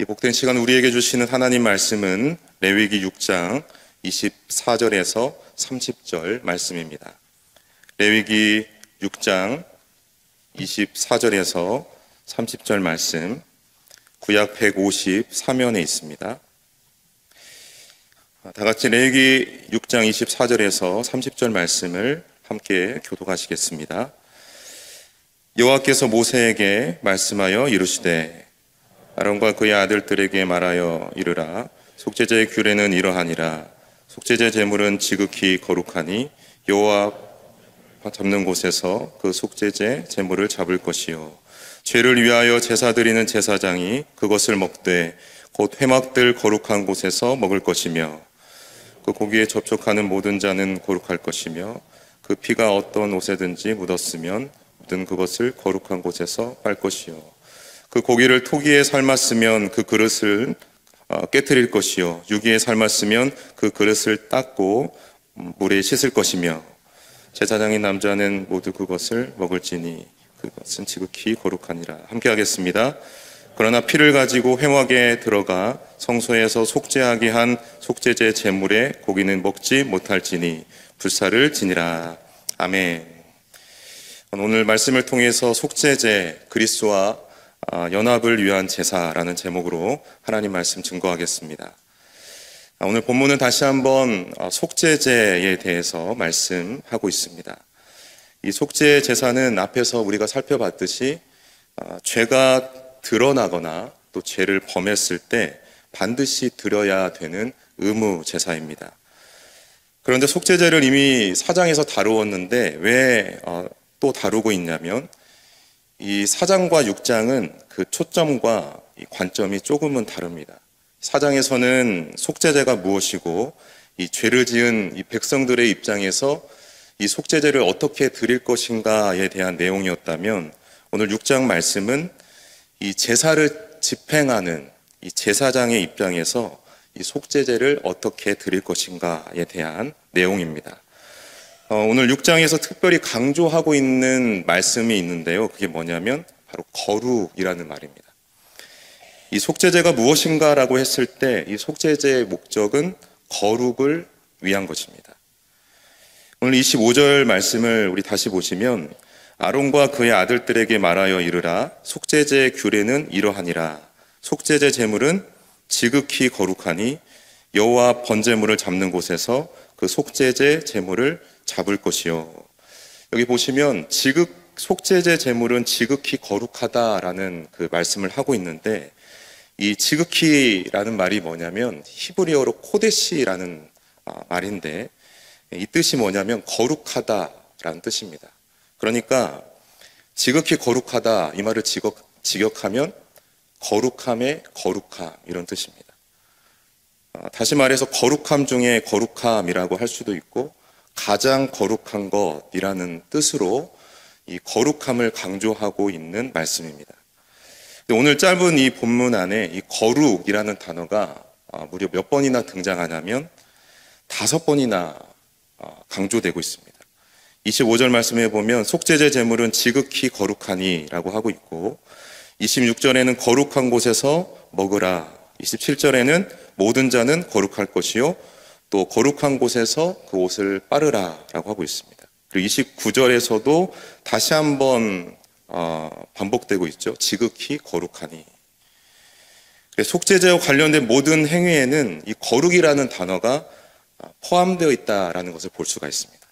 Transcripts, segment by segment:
이 복된 시간 우리에게 주시는 하나님 말씀은 레위기 6장 24절에서 30절 말씀입니다. 레위기 6장 24절에서 30절 말씀, 구약 153면에 있습니다. 다 같이 레위기 6장 24절에서 30절 말씀을 함께 교독하시겠습니다. 여호와께서 모세에게 말씀하여 이르시되 아론과 그의 아들들에게 말하여 이르라. 속죄제의 규례는 이러하니라. 속죄제 제물은 지극히 거룩하니 여호와 잡는 곳에서 그 속죄제 제물을 잡을 것이요 죄를 위하여 제사 드리는 제사장이 그것을 먹되 곧 회막들 거룩한 곳에서 먹을 것이며 그 고기에 접촉하는 모든 자는 거룩할 것이며 그 피가 어떤 옷에든지 묻었으면 묻은 그것을 거룩한 곳에서 빨 것이요 그 고기를 토기에 삶았으면 그 그릇을 깨트릴 것이요 유기에 삶았으면 그 그릇을 닦고 물에 씻을 것이며 제사장인 남자는 모두 그것을 먹을지니 그것은 지극히 거룩하니라. 함께 하겠습니다. 그러나 피를 가지고 회막에 들어가 성소에서 속죄하게 한 속죄제 제물의 고기는 먹지 못할지니 불사를 지니라. 아멘. 오늘 말씀을 통해서 속죄제, 그리스도와 연합을 위한 제사라는 제목으로 하나님 말씀 증거하겠습니다. 오늘 본문은 다시 한번 속죄제에 대해서 말씀하고 있습니다. 이 속죄 제사는 앞에서 우리가 살펴봤듯이 죄가 드러나거나 또 죄를 범했을 때 반드시 드려야 되는 의무 제사입니다. 그런데 속죄제를 이미 4장에서 다루었는데 왜 또 다루고 있냐면 이 4장과 6장은 그 초점과 이 관점이 조금은 다릅니다. 4장에서는 속죄제가 무엇이고 이 죄를 지은 이 백성들의 입장에서 이 속죄제를 어떻게 드릴 것인가에 대한 내용이었다면 오늘 6장 말씀은 이 제사를 집행하는 이 제사장의 입장에서 이 속죄제를 어떻게 드릴 것인가에 대한 내용입니다. 오늘 6장에서 특별히 강조하고 있는 말씀이 있는데요. 그게 뭐냐면 바로 거룩이라는 말입니다. 이 속죄제가 무엇인가라고 했을 때 이 속죄제의 목적은 거룩을 위한 것입니다. 오늘 25절 말씀을 우리 다시 보시면 아론과 그의 아들들에게 말하여 이르라. 속죄제의 규례는 이러하니라. 속죄제 제물은 지극히 거룩하니 여호와 번제물을 잡는 곳에서 그 속죄제 제물을 잡을 것이요. 여기 보시면 속죄제 제물은 지극히 거룩하다라는 그 말씀을 하고 있는데 이 지극히라는 말이 뭐냐면 히브리어로 코데시라는 말인데 이 뜻이 뭐냐면 거룩하다라는 뜻입니다. 그러니까 지극히 거룩하다 이 말을 직역하면 거룩함의 거룩함 이런 뜻입니다. 다시 말해서 거룩함 중에 거룩함이라고 할 수도 있고 가장 거룩한 것이라는 뜻으로 이 거룩함을 강조하고 있는 말씀입니다. 오늘 짧은 이 본문 안에 이 거룩이라는 단어가 무려 몇 번이나 등장하냐면 5번이나 강조되고 있습니다. 25절 말씀에 보면 속죄제 제물은 지극히 거룩하니 라고 하고 있고 26절에는 거룩한 곳에서 먹으라 27절에는 모든 자는 거룩할 것이요 또 거룩한 곳에서 그 옷을 빠르라 라고 하고 있습니다. 그리고 29절에서도 다시 한번 반복되고 있죠. 지극히 거룩하니. 속죄제와 관련된 모든 행위에는 이 거룩이라는 단어가 포함되어 있다라는 것을 볼 수가 있습니다.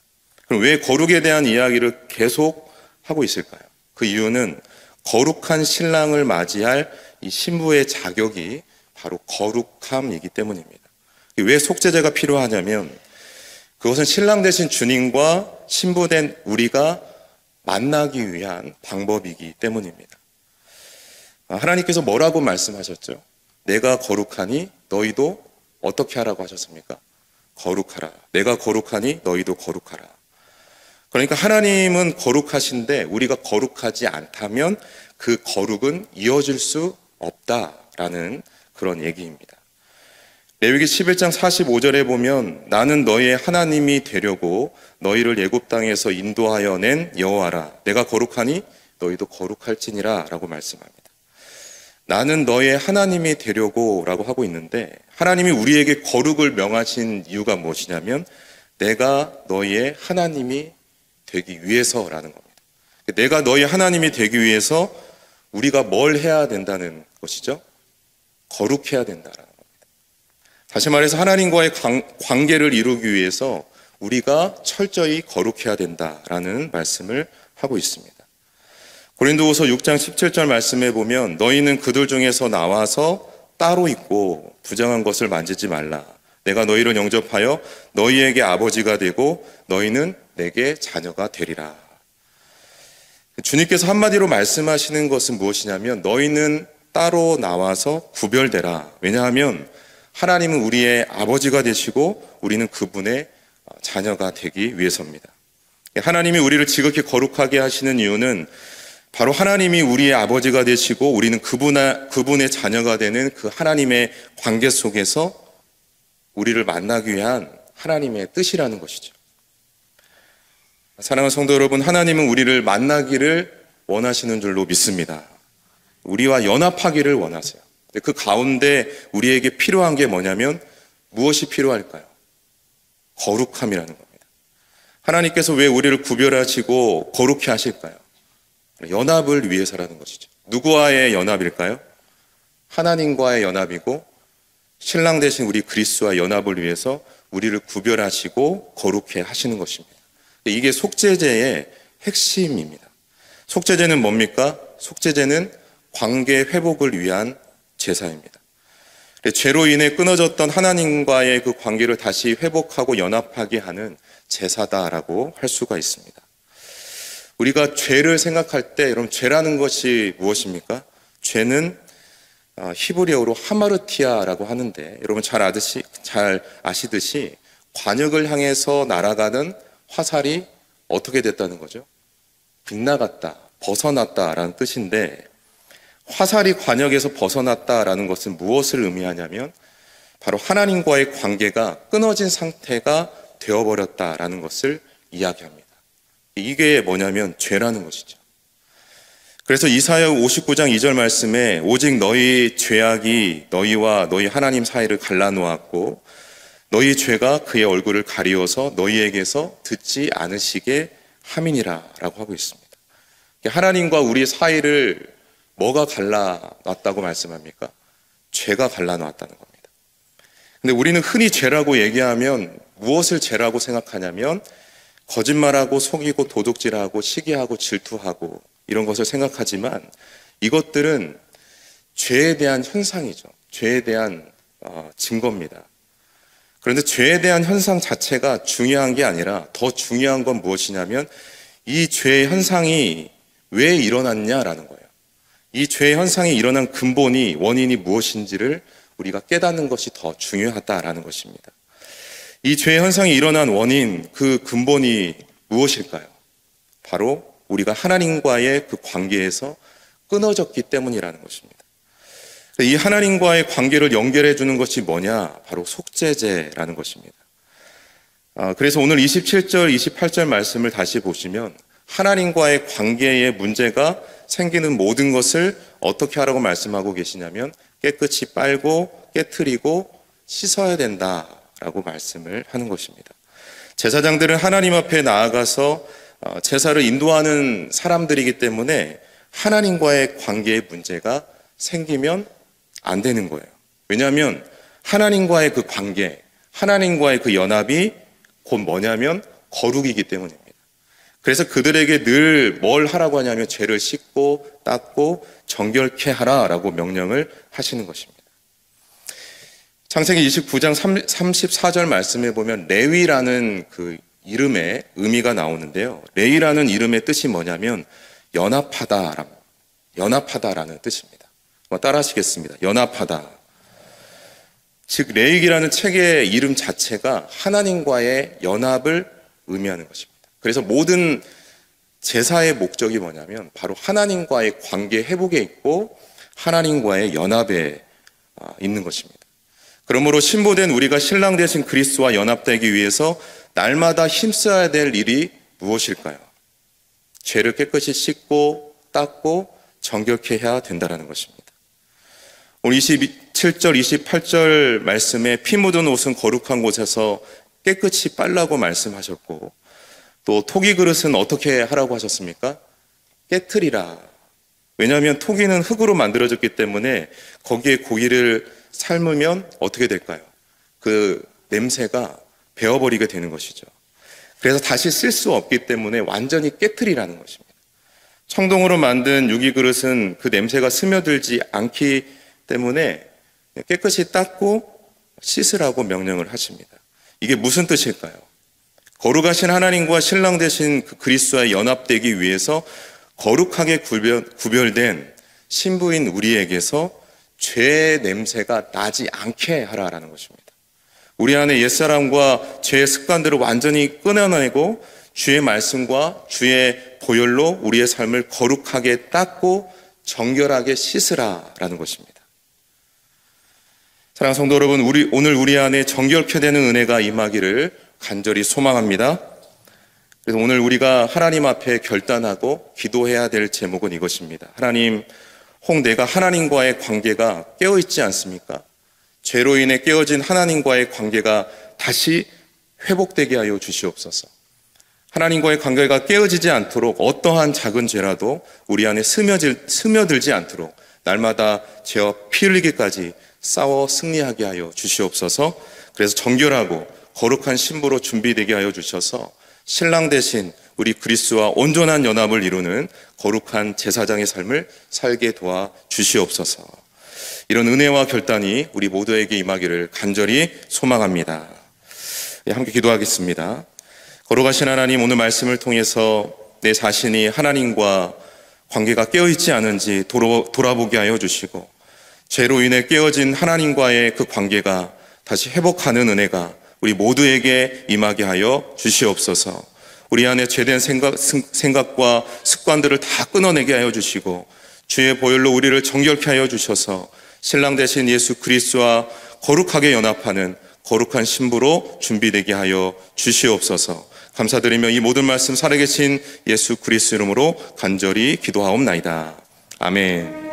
그럼 왜 거룩에 대한 이야기를 계속 하고 있을까요? 그 이유는 거룩한 신랑을 맞이할 이 신부의 자격이 바로 거룩함이기 때문입니다. 왜 속죄제가 필요하냐면 그것은 신랑 되신 주님과 신부된 우리가 만나기 위한 방법이기 때문입니다. 하나님께서 뭐라고 말씀하셨죠? 내가 거룩하니 너희도 어떻게 하라고 하셨습니까? 거룩하라. 내가 거룩하니 너희도 거룩하라. 그러니까 하나님은 거룩하신데 우리가 거룩하지 않다면 그 거룩은 이어질 수 없다라는 그런 얘기입니다. 레위기 11장 45절에 보면 나는 너희의 하나님이 되려고 너희를 애굽 땅에서 인도하여 낸 여호와라. 내가 거룩하니 너희도 거룩할지니라 라고 말씀합니다. 나는 너의 하나님이 되려고 라고 하고 있는데, 하나님이 우리에게 거룩을 명하신 이유가 무엇이냐면 내가 너의 하나님이 되기 위해서라는 겁니다. 내가 너의 하나님이 되기 위해서 우리가 뭘 해야 된다는 것이죠? 거룩해야 된다라는 겁니다. 다시 말해서 하나님과의 관계를 이루기 위해서 우리가 철저히 거룩해야 된다라는 말씀을 하고 있습니다. 고린도후서 6장 17절 말씀에 보면 너희는 그들 중에서 나와서 따로 있고 부정한 것을 만지지 말라. 내가 너희를 영접하여 너희에게 아버지가 되고 너희는 내게 자녀가 되리라. 주님께서 한마디로 말씀하시는 것은 무엇이냐면 너희는 따로 나와서 구별되라. 왜냐하면 하나님은 우리의 아버지가 되시고 우리는 그분의 자녀가 되기 위해서입니다. 하나님이 우리를 지극히 거룩하게 하시는 이유는 바로 하나님이 우리의 아버지가 되시고 우리는 그분의 자녀가 되는 그 하나님의 관계 속에서 우리를 만나기 위한 하나님의 뜻이라는 것이죠. 사랑하는 성도 여러분, 하나님은 우리를 만나기를 원하시는 줄로 믿습니다. 우리와 연합하기를 원하세요. 그 가운데 우리에게 필요한 게 뭐냐면 무엇이 필요할까요? 거룩함이라는 겁니다. 하나님께서 왜 우리를 구별하시고 거룩히 하실까요? 연합을 위해서라는 것이죠. 누구와의 연합일까요? 하나님과의 연합이고 신랑 되신 우리 그리스도와 연합을 위해서 우리를 구별하시고 거룩해 하시는 것입니다. 이게 속죄제의 핵심입니다. 속죄제는 뭡니까? 속죄제는 관계 회복을 위한 제사입니다. 죄로 인해 끊어졌던 하나님과의 그 관계를 다시 회복하고 연합하게 하는 제사다라고 할 수가 있습니다. 우리가 죄를 생각할 때 여러분 죄라는 것이 무엇입니까? 죄는 히브리어로 하마르티아라고 하는데 여러분 잘 아시듯이 관역을 향해서 날아가는 화살이 어떻게 됐다는 거죠? 빗나갔다, 벗어났다라는 뜻인데 화살이 관역에서 벗어났다라는 것은 무엇을 의미하냐면 바로 하나님과의 관계가 끊어진 상태가 되어버렸다라는 것을 이야기합니다. 이게 뭐냐면 죄라는 것이죠. 그래서 이사야 59장 2절 말씀에 오직 너희 죄악이 너희와 너희 하나님 사이를 갈라놓았고 너희 죄가 그의 얼굴을 가리워서 너희에게서 듣지 않으시게 함이니라 라고 하고 있습니다. 하나님과 우리 사이를 뭐가 갈라놨다고 말씀합니까? 죄가 갈라놓았다는 겁니다. 근데 우리는 흔히 죄라고 얘기하면 무엇을 죄라고 생각하냐면 거짓말하고 속이고 도둑질하고 시기하고 질투하고 이런 것을 생각하지만 이것들은 죄에 대한 현상이죠. 죄에 대한 증거입니다. 그런데 죄에 대한 현상 자체가 중요한 게 아니라 더 중요한 건 무엇이냐면 이 죄의 현상이 왜 일어났냐라는 거예요. 이 죄의 현상이 일어난 근본이 원인이 무엇인지를 우리가 깨닫는 것이 더 중요하다라는 것입니다. 이 죄의 현상이 일어난 원인, 그 근본이 무엇일까요? 바로 우리가 하나님과의 그 관계에서 끊어졌기 때문이라는 것입니다. 이 하나님과의 관계를 연결해 주는 것이 뭐냐? 바로 속죄제라는 것입니다. 그래서 오늘 27절, 28절 말씀을 다시 보시면 하나님과의 관계에 문제가 생기는 모든 것을 어떻게 하라고 말씀하고 계시냐면 깨끗이 빨고 깨트리고 씻어야 된다라고 말씀을 하는 것입니다. 제사장들은 하나님 앞에 나아가서 제사를 인도하는 사람들이기 때문에 하나님과의 관계에 문제가 생기면 안 되는 거예요. 왜냐하면 하나님과의 그 관계, 하나님과의 그 연합이 곧 뭐냐면 거룩이기 때문입니다. 그래서 그들에게 늘 뭘 하라고 하냐면 죄를 씻고 닦고 정결케 하라라고 명령을 하시는 것입니다. 창세기 29장 34절 말씀에 보면 레위라는 그 이름의 의미가 나오는데요. 레위라는 이름의 뜻이 뭐냐면 연합하다라는 뜻입니다. 따라 하시겠습니다. 연합하다. 즉 레위기라는 책의 이름 자체가 하나님과의 연합을 의미하는 것입니다. 그래서 모든 제사의 목적이 뭐냐면 바로 하나님과의 관계 회복에 있고 하나님과의 연합에 있는 것입니다. 그러므로 신부된 우리가 신랑 되신 그리스도와 연합되기 위해서 날마다 힘써야 될 일이 무엇일까요? 죄를 깨끗이 씻고 닦고 정결케 해야 된다는 것입니다. 오늘 27절, 28절 말씀에 피 묻은 옷은 거룩한 곳에서 깨끗이 빨라고 말씀하셨고, 또 토기 그릇은 어떻게 하라고 하셨습니까? 깨트리라. 왜냐하면 토기는 흙으로 만들어졌기 때문에 거기에 고기를 삶으면 어떻게 될까요? 그 냄새가 배어버리게 되는 것이죠. 그래서 다시 쓸 수 없기 때문에 완전히 깨트리라는 것입니다. 청동으로 만든 유기 그릇은 그 냄새가 스며들지 않기 때문에 깨끗이 닦고 씻으라고 명령을 하십니다. 이게 무슨 뜻일까요? 거룩하신 하나님과 신랑 되신 그 그리스도와 연합되기 위해서 거룩하게 구별된 신부인 우리에게서 죄의 냄새가 나지 않게 하라라는 것입니다. 우리 안에 옛사람과 죄의 습관들을 완전히 끊어내고 주의 말씀과 주의 보혈로 우리의 삶을 거룩하게 닦고 정결하게 씻으라라는 것입니다. 사랑하는 성도 여러분, 오늘 우리 안에 정결케 되는 은혜가 임하기를 간절히 소망합니다. 그래서 오늘 우리가 하나님 앞에 결단하고 기도해야 될 제목은 이것입니다. 하나님, 혹 내가 하나님과의 관계가 깨어있지 않습니까? 죄로 인해 깨어진 하나님과의 관계가 다시 회복되게 하여 주시옵소서. 하나님과의 관계가 깨어지지 않도록 어떠한 작은 죄라도 우리 안에 스며들지 않도록 날마다 죄와 피 흘리기까지 싸워 승리하게 하여 주시옵소서. 그래서 정결하고 거룩한 신부로 준비되게 하여 주셔서 신랑 대신 우리 그리스도와 온전한 연합을 이루는 거룩한 제사장의 삶을 살게 도와 주시옵소서. 이런 은혜와 결단이 우리 모두에게 임하기를 간절히 소망합니다. 함께 기도하겠습니다. 거룩하신 하나님, 오늘 말씀을 통해서 내 자신이 하나님과 관계가 깨어있지 않은지 돌아보게 하여 주시고, 죄로 인해 깨어진 하나님과의 그 관계가 다시 회복하는 은혜가 우리 모두에게 임하게 하여 주시옵소서. 우리 안에 죄된 생각과 습관들을 다 끊어내게 하여 주시고, 주의 보혈로 우리를 정결케 하여 주셔서 신랑 되신 예수 그리스도와 거룩하게 연합하는 거룩한 신부로 준비되게 하여 주시옵소서. 감사드리며 이 모든 말씀 살아계신 예수 그리스도 이름으로 간절히 기도하옵나이다. 아멘.